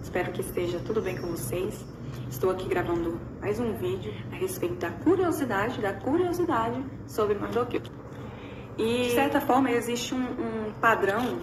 Espero que esteja tudo bem com vocês. Estou aqui gravando mais um vídeo a respeito da curiosidade sobre Mardoqueu. E, de certa forma, existe um padrão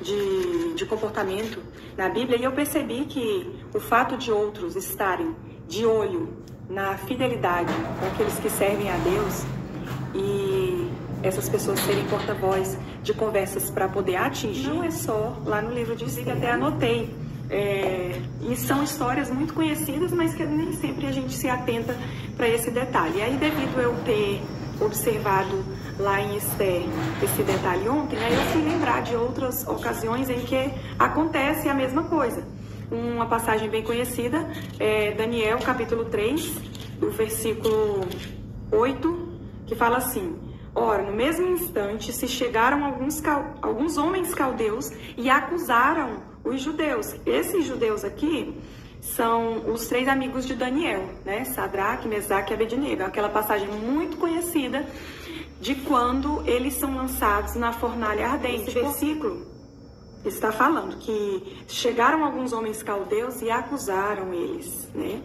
de comportamento na Bíblia, e eu percebi que o fato de outros estarem de olho na fidelidade daqueles que servem a Deus e essas pessoas serem porta-voz de conversas para poder atingir, não é só lá no livro de Esther, até anotei. E são histórias muito conhecidas, mas que nem sempre a gente se atenta para esse detalhe. E aí, devido eu ter observado lá em Esther esse detalhe ontem, aí eu fui lembrar de outras ocasiões em que acontece a mesma coisa. Uma passagem bem conhecida é Daniel, capítulo 3, do versículo 8, que fala assim: ora, no mesmo instante se chegaram alguns homens caldeus e acusaram os judeus. Esses judeus aqui são os 3 amigos de Daniel, né? Sadraque, Mesaque e Abednego. Aquela passagem muito conhecida de quando eles são lançados na fornalha ardente. Esse versículo está falando que chegaram alguns homens caldeus e acusaram eles, né?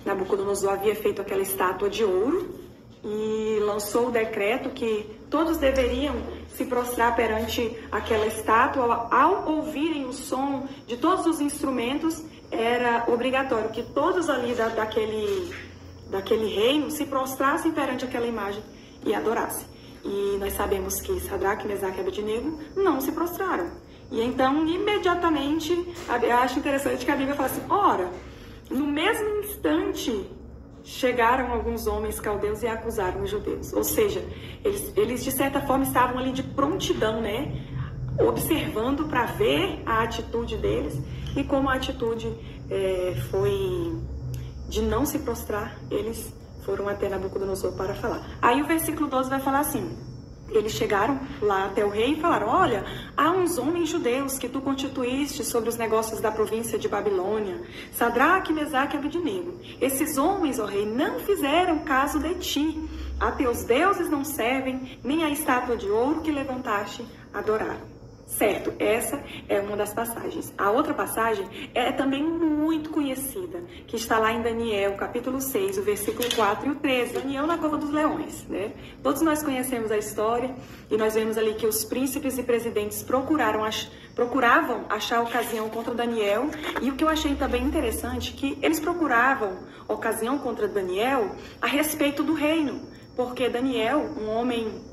Nabucodonosor havia feito aquela estátua de ouro e lançou o decreto que todos deveriam se prostrar perante aquela estátua. Ao ouvirem o som de todos os instrumentos, era obrigatório que todos ali daquele reino se prostrassem perante aquela imagem e adorassem. E nós sabemos que Sadraque, Mesaque e Abednego não se prostraram. E então, imediatamente, eu acho interessante que a Bíblia fala assim: ora, no mesmo instante chegaram alguns homens caldeus e acusaram os judeus. Ou seja, eles de certa forma estavam ali de prontidão, né? Observando para ver a atitude deles. E como a atitude foi de não se prostrar, eles foram até Nabucodonosor para falar. Aí o versículo 12 vai falar assim: eles chegaram lá até o rei e falaram: olha, há uns homens judeus que tu constituíste sobre os negócios da província de Babilônia, Sadraque, Mesaque e Abednego. Esses homens, ó rei, não fizeram caso de ti. A teus deuses não servem, nem a estátua de ouro que levantaste adoraram. Certo, essa é uma das passagens. A outra passagem é também muito conhecida, que está lá em Daniel, capítulo 6, o versículo 4 e o 13. Daniel na cova dos leões, né? Todos nós conhecemos a história e nós vemos ali que os príncipes e presidentes procuravam achar ocasião contra Daniel. E o que eu achei também interessante, que eles procuravam ocasião contra Daniel a respeito do reino, porque Daniel, um homem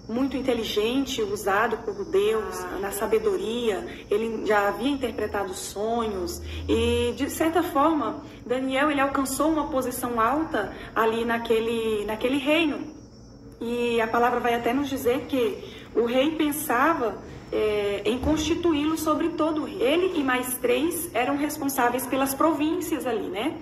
muito inteligente, usado por Deus na sabedoria, ele já havia interpretado sonhos e, de certa forma, Daniel ele alcançou uma posição alta ali naquele reino. E a palavra vai até nos dizer que o rei pensava em constituí-lo sobre todo o reino. Ele e mais 3 eram responsáveis pelas províncias ali, né?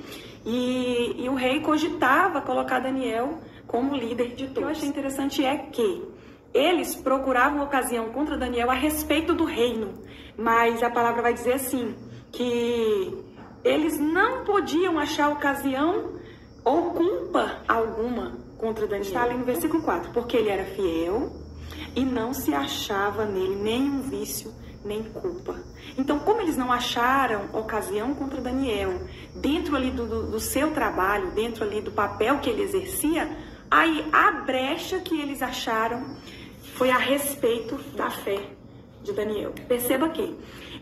E o rei cogitava colocar Daniel como líder de todos. O que eu achei interessante é que eles procuravam ocasião contra Daniel a respeito do reino, mas a palavra vai dizer assim, que eles não podiam achar ocasião ou culpa alguma contra Daniel. Está ali no versículo 4, porque ele era fiel e não se achava nele nenhum vício, nem culpa. Então, como eles não acharam ocasião contra Daniel, dentro ali do seu trabalho, dentro ali do papel que ele exercia, aí a brecha que eles acharam foi a respeito da fé de Daniel. Perceba que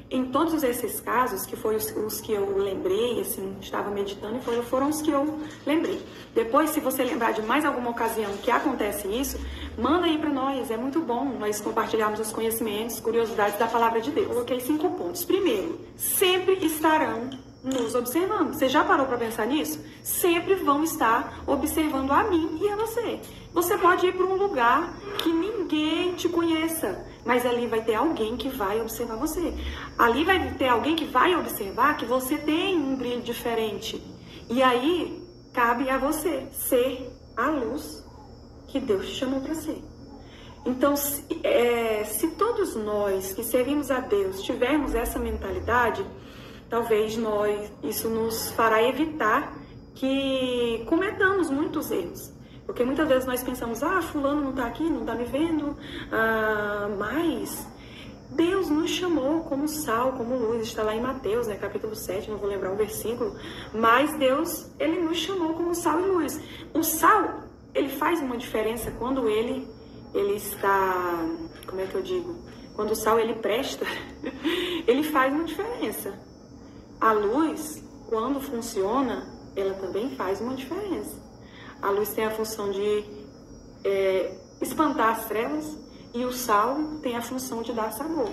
em todos esses casos, que foram os que eu lembrei, assim, estava meditando e foram os que eu lembrei. Depois, se você lembrar de mais alguma ocasião que acontece isso, manda aí para nós, é muito bom nós compartilharmos os conhecimentos, curiosidades da palavra de Deus. Coloquei 5 pontos. Primeiro, sempre estarão nos observando. Você já parou para pensar nisso? Sempre vão estar observando a mim e a você. Você pode ir para um lugar que ninguém te conheça, mas ali vai ter alguém que vai observar você. Ali vai ter alguém que vai observar que você tem um brilho diferente. E aí, cabe a você ser a luz que Deus te chamou para ser. Então, se todos nós que servimos a Deus tivermos essa mentalidade, talvez isso nos fará evitar que cometamos muitos erros. Porque muitas vezes nós pensamos, fulano não está aqui, não está me vendo, mas Deus nos chamou como sal, como luz. Está lá em Mateus, né, capítulo 7, não vou lembrar o versículo. Mas Deus, ele nos chamou como sal e luz. O sal, ele faz uma diferença quando ele está... Como é que eu digo? Quando o sal, ele presta, ele faz uma diferença. A luz, quando funciona, ela também faz uma diferença. A luz tem a função de espantar as trevas e o sal tem a função de dar sabor.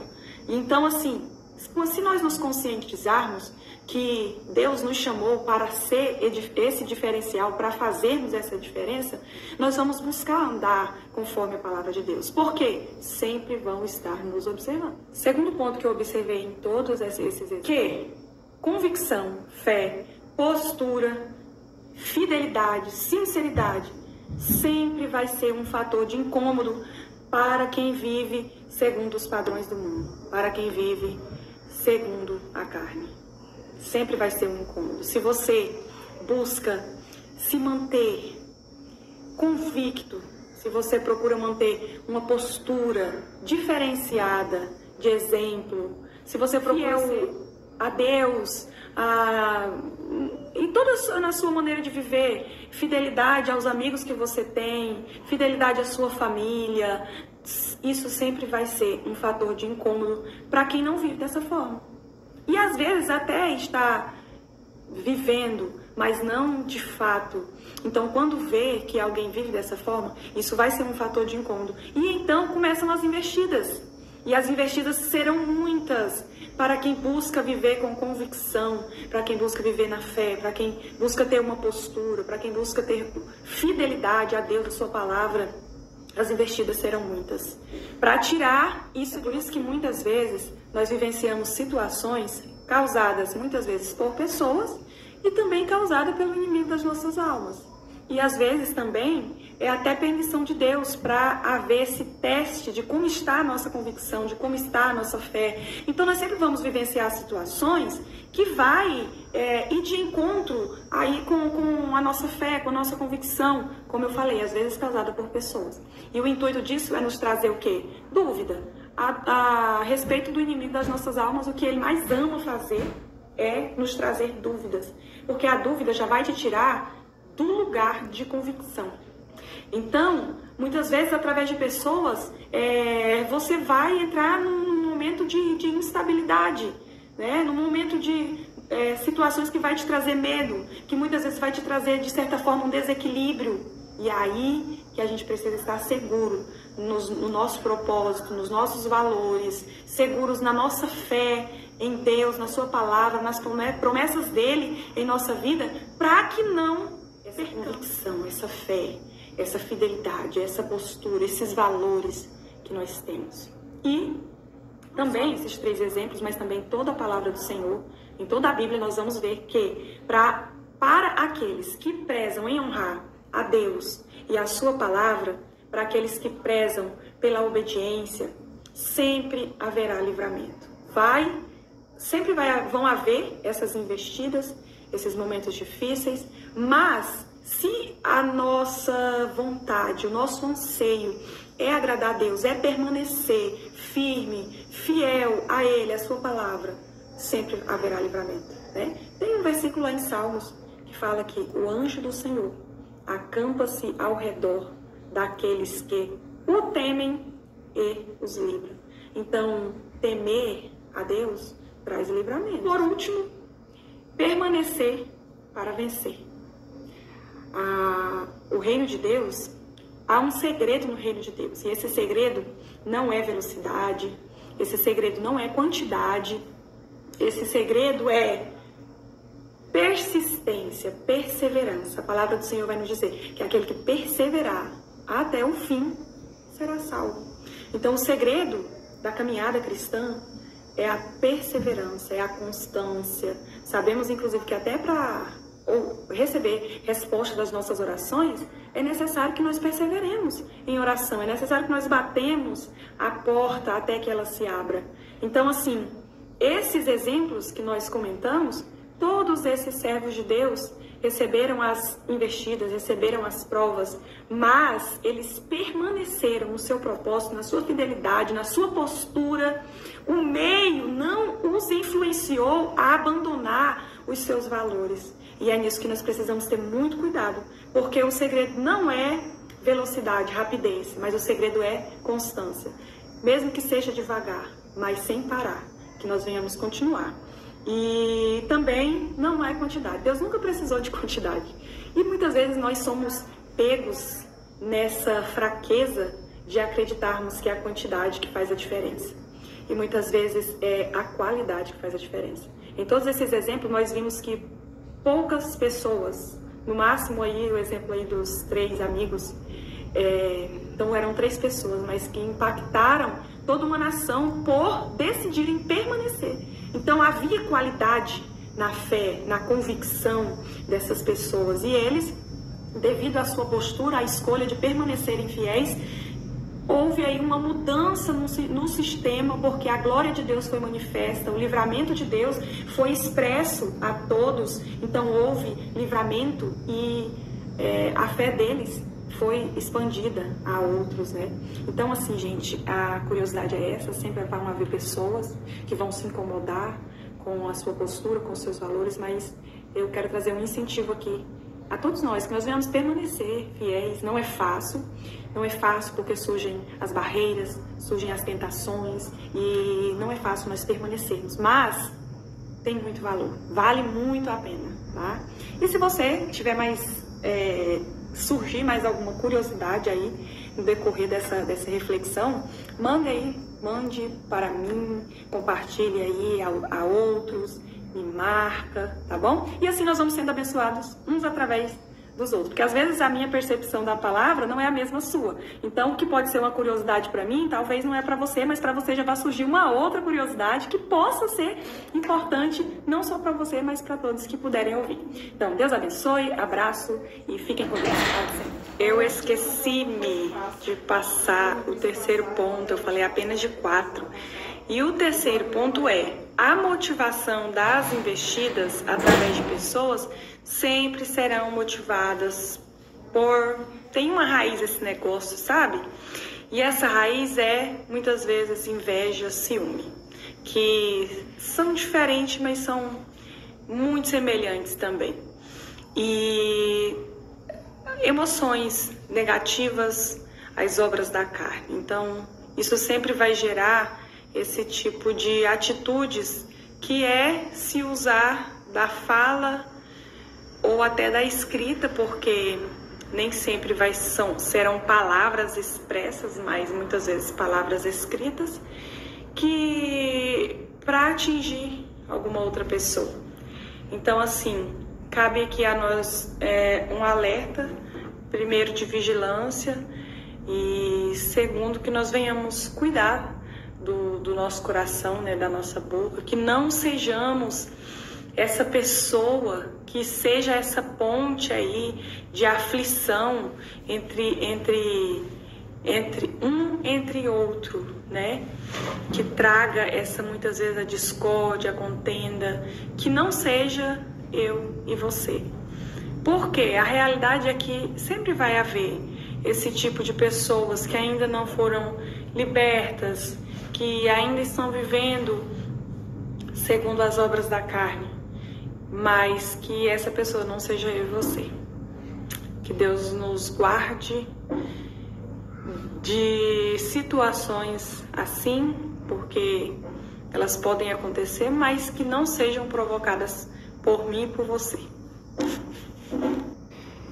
Então, assim, se nós nos conscientizarmos que Deus nos chamou para ser esse diferencial, para fazermos essa diferença, nós vamos buscar andar conforme a palavra de Deus. Por quê? Sempre vão estar nos observando. Segundo ponto que eu observei em todos esses exemplos, que convicção, fé, postura, fidelidade, sinceridade, sempre vai ser um fator de incômodo para quem vive segundo os padrões do mundo, para quem vive segundo a carne. Sempre vai ser um incômodo. Se você busca se manter convicto, se você procura manter uma postura diferenciada, de exemplo, se você procura ser a Deus, em toda na sua maneira de viver, fidelidade aos amigos que você tem, fidelidade à sua família, isso sempre vai ser um fator de incômodo para quem não vive dessa forma. E às vezes até está vivendo, mas não de fato. Então, quando vê que alguém vive dessa forma, isso vai ser um fator de incômodo. E então começam as investidas. E as investidas serão muitas para quem busca viver com convicção, para quem busca viver na fé, para quem busca ter uma postura, para quem busca ter fidelidade a Deus, a sua palavra. As investidas serão muitas. Para tirar isso, por isso que muitas vezes nós vivenciamos situações causadas muitas vezes por pessoas e também causadas pelo inimigo das nossas almas. E às vezes também é até permissão de Deus para haver esse teste de como está a nossa convicção, de como está a nossa fé. Então nós sempre vamos vivenciar situações que vai ir de encontro aí com a nossa fé, com a nossa convicção, como eu falei, às vezes causada por pessoas. E o intuito disso é nos trazer o quê? Dúvida. A respeito do inimigo das nossas almas, o que ele mais ama fazer é nos trazer dúvidas. Porque a dúvida já vai te tirar do lugar de convicção. Então, muitas vezes, através de pessoas, você vai entrar num momento de instabilidade, né? Num momento de situações que vai te trazer medo, que muitas vezes vai te trazer, de certa forma, um desequilíbrio. E aí que a gente precisa estar seguro no nosso propósito, nos nossos valores, seguros na nossa fé em Deus, na sua palavra, nas promessas dele em nossa vida, para que não essa convicção, essa fé, essa fidelidade, essa postura, esses valores que nós temos. E também esses 3 exemplos, mas também toda a palavra do Senhor, em toda a Bíblia nós vamos ver que para aqueles que prezam em honrar a Deus e a sua palavra, para aqueles que prezam pela obediência, sempre haverá livramento. Sempre vão haver essas investidas, esses momentos difíceis, mas se a nossa vontade, o nosso anseio é agradar a Deus, é permanecer firme, fiel a Ele, a sua palavra, sempre haverá livramento, né? Tem um versículo lá em Salmos que fala que o anjo do Senhor acampa-se ao redor daqueles que o temem e os livra. Então, temer a Deus traz livramento. Por último, permanecer para vencer. O reino de Deus, há um segredo no reino de Deus. E esse segredo não é velocidade, esse segredo não é quantidade, esse segredo é persistência, perseverança. A palavra do Senhor vai nos dizer que aquele que perseverar até o fim será salvo. Então, o segredo da caminhada cristã é a perseverança, é a constância. Sabemos, inclusive, que até para receber resposta das nossas orações, é necessário que nós perseveremos em oração, é necessário que nós batemos a porta até que ela se abra. Então, assim, esses exemplos que nós comentamos, todos esses servos de Deus, receberam as investidas, receberam as provas, mas eles permaneceram no seu propósito, na sua fidelidade, na sua postura. O meio não os influenciou a abandonar os seus valores. E é nisso que nós precisamos ter muito cuidado, porque o segredo não é velocidade, rapidez, mas o segredo é constância. Mesmo que seja devagar, mas sem parar, que nós venhamos continuar. E também não é quantidade. Deus nunca precisou de quantidade. E muitas vezes nós somos pegos nessa fraqueza de acreditarmos que é a quantidade que faz a diferença. E muitas vezes é a qualidade que faz a diferença. Em todos esses exemplos nós vimos que poucas pessoas, no máximo aí o exemplo aí dos 3 amigos, então eram 3 pessoas, mas que impactaram toda uma nação por decidirem permanecer. Então havia qualidade na fé, na convicção dessas pessoas. E eles, devido à sua postura, à escolha de permanecerem fiéis, houve aí uma mudança no sistema, porque a glória de Deus foi manifesta, o livramento de Deus foi expresso a todos. Então houve livramento e a fé deles foi expandida a outros, né? Então, assim, gente, a curiosidade é essa, sempre vão haver pessoas que vão se incomodar com a sua postura, com os seus valores, mas eu quero trazer um incentivo aqui a todos nós, que nós venhamos permanecer fiéis. Não é fácil porque surgem as barreiras, surgem as tentações, e não é fácil nós permanecermos, mas tem muito valor, vale muito a pena, tá? E se você tiver surgir mais alguma curiosidade aí no decorrer dessa reflexão, mande para mim, compartilhe aí a outros, me marca, tá bom? E assim nós vamos sendo abençoados uns através dos outros, porque às vezes a minha percepção da palavra não é a mesma sua. Então, o que pode ser uma curiosidade para mim, talvez não é para você, mas para você já vai surgir uma outra curiosidade que possa ser importante, não só para você, mas para todos que puderem ouvir. Então, Deus abençoe, abraço e fiquem com Deus. Eu esqueci-me de passar o terceiro ponto, eu falei apenas de 4. E o terceiro ponto é: a motivação das investidas através de pessoas sempre serão motivadas tem uma raiz esse negócio, sabe? E essa raiz é, muitas vezes, inveja, ciúme, que são diferentes, mas são muito semelhantes também. E emoções negativas às obras da carne. Então, isso sempre vai gerar esse tipo de atitudes, que é se usar da fala ou até da escrita, porque nem sempre serão palavras expressas, mas muitas vezes palavras escritas, que para atingir alguma outra pessoa. Então, assim, cabe aqui a nós um alerta, primeiro de vigilância, e segundo que nós venhamos cuidar do nosso coração, né, da nossa boca, que não sejamos essa pessoa, que seja essa ponte aí de aflição entre outro, né? Que traga muitas vezes a discórdia, a contenda, que não seja eu e você. Porque a realidade é que sempre vai haver esse tipo de pessoas que ainda não foram libertas, que ainda estão vivendo segundo as obras da carne, mas que essa pessoa não seja eu e você. Que Deus nos guarde de situações assim, porque elas podem acontecer, mas que não sejam provocadas por mim e por você.